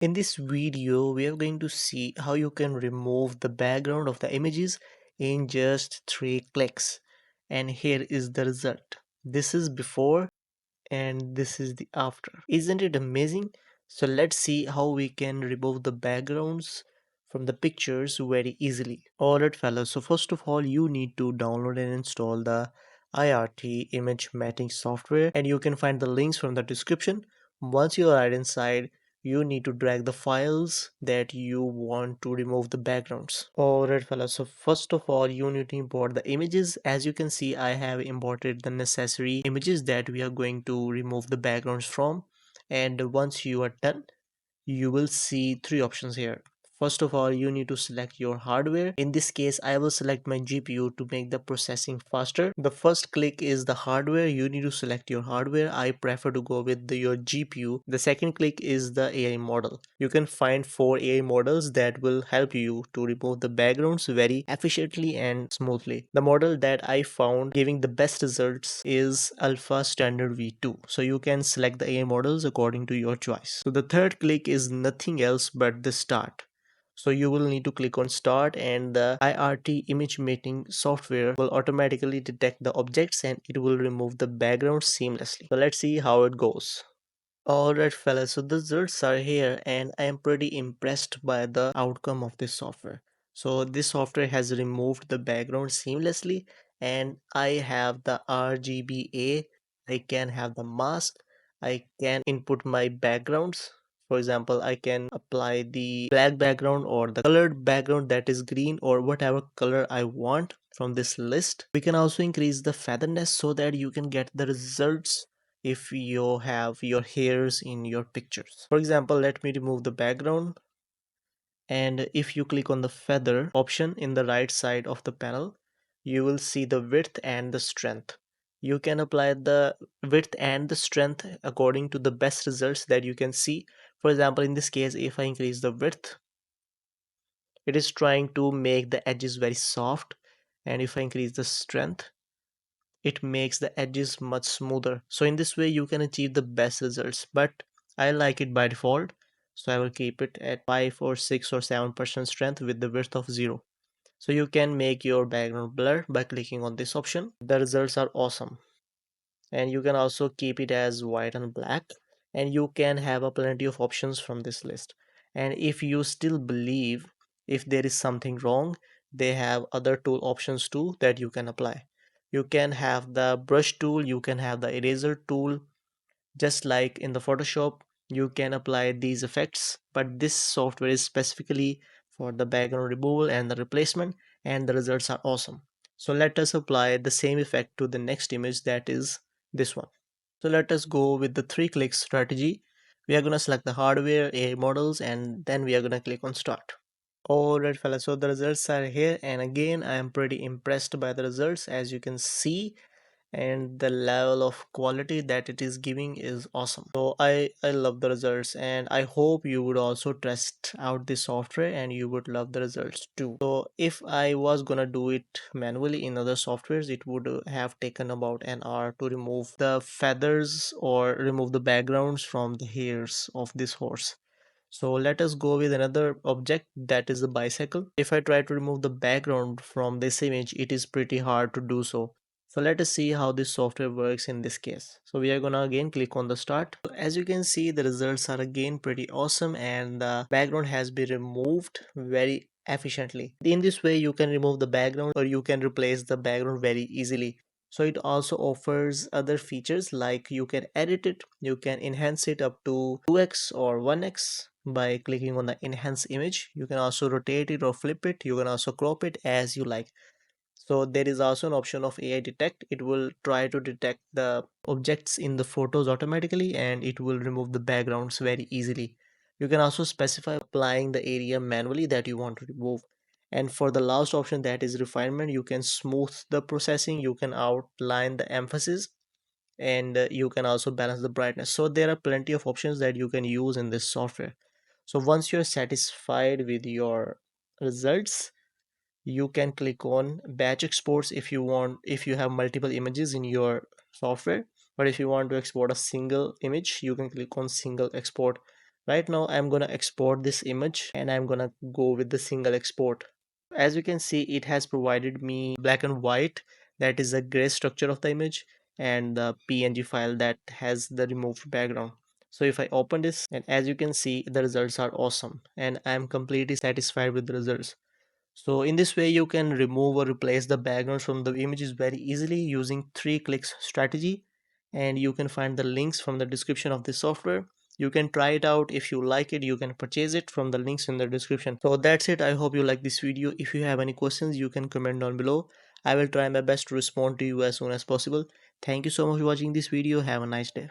In this video, we are going to see how you can remove the background of the images in just 3 clicks. And here is the result. This is before and this is the after. Isn't it amazing? So let's see how we can remove the backgrounds from the pictures very easily. Alright fellas, so first of all you need to download and install the IRT image matching software, and you can find the links from the description. Once you are inside, you need to drag the files that you want to remove the backgrounds. Alright fellas, so first of all you need to import the images. As you can see, I have imported the necessary images that we are going to remove the backgrounds from. And once you are done, you will see three options here. First of all, you need to select your hardware. In this case, I will select my GPU to make the processing faster. The first click is the hardware. You need to select your hardware. I prefer to go with your GPU. The second click is the AI model. You can find 4 AI models that will help you to remove the backgrounds very efficiently and smoothly. The model that I found giving the best results is Alpha Standard V2. So you can select the AI models according to your choice. So the third click is nothing else but the start. So you will need to click on start, and the IRT image mating software will automatically detect the objects and it will remove the background seamlessly. So let's see how it goes. Alright fellas, so the results are here and I am pretty impressed by the outcome of this software. So this software has removed the background seamlessly, and I have the RGBA, I can have the mask, I can input my backgrounds. For example, I can apply the black background or the colored background that is green or whatever color I want from this list. We can also increase the featherness so that you can get the results if you have your hairs in your pictures. For example, let me remove the background, and if you click on the feather option in the right side of the panel, you will see the width and the strength. You can apply the width and the strength according to the best results that you can see. For example, in this case, if I increase the width, it is trying to make the edges very soft, and if I increase the strength, it makes the edges much smoother. So in this way you can achieve the best results, but I like it by default, so I will keep it at 5 or 6 or 7% strength with the width of 0. So you can make your background blur by clicking on this option. The results are awesome, and you can also keep it as white and black, and you can have a plenty of options from this list. And if you still believe if there is something wrong, they have other tool options too that you can apply. You can have the brush tool, you can have the eraser tool. Just like in the Photoshop, you can apply these effects, but this software is specifically for the background removal and the replacement, and the results are awesome. So let us apply the same effect to the next image, that is this one. So let us go with the 3 click strategy. We are going to select the hardware, AI models, and then we are going to click on start. Alright fellas, so the results are here, and again I am pretty impressed by the results. As you can see, and the level of quality that it is giving is awesome. So I love the results, and I hope you would also test out this software and you would love the results too. So if I was gonna do it manually in other softwares, it would have taken about an hour to remove the feathers or remove the backgrounds from the hairs of this horse. So let us go with another object, that is the bicycle. If I try to remove the background from this image, it is pretty hard to do so. So let us see how this software works in this case. So we are gonna again click on the start. So as you can see, the results are again pretty awesome, and the background has been removed very efficiently. In this way you can remove the background or you can replace the background very easily. So it also offers other features like you can edit it, you can enhance it up to 2x or 1x by clicking on the enhance image. You can also rotate it or flip it, you can also crop it as you like. So there is also an option of AI detect. It will try to detect the objects in the photos automatically, and it will remove the backgrounds very easily. You can also specify applying the area manually that you want to remove. And for the last option, that is refinement, you can smooth the processing, you can outline the emphasis, and you can also balance the brightness. So there are plenty of options that you can use in this software. So once you're satisfied with your results, you can click on batch exports if you want, if you have multiple images in your software. But if you want to export a single image, you can click on single export Right now I'm gonna export this image and I'm gonna go with the single export. As you can see, it has provided me black and white, that is a gray structure of the image, and the PNG file that has the removed background. So if I open this, and as you can see, the results are awesome and I'm completely satisfied with the results. So in this way you can remove or replace the backgrounds from the images very easily using 3 clicks strategy, and you can find the links from the description of this software. You can try it out. If you like it, you can purchase it from the links in the description. So that's it. I hope you like this video. If you have any questions, you can comment down below. I will try my best to respond to you as soon as possible. Thank you so much for watching this video. Have a nice day.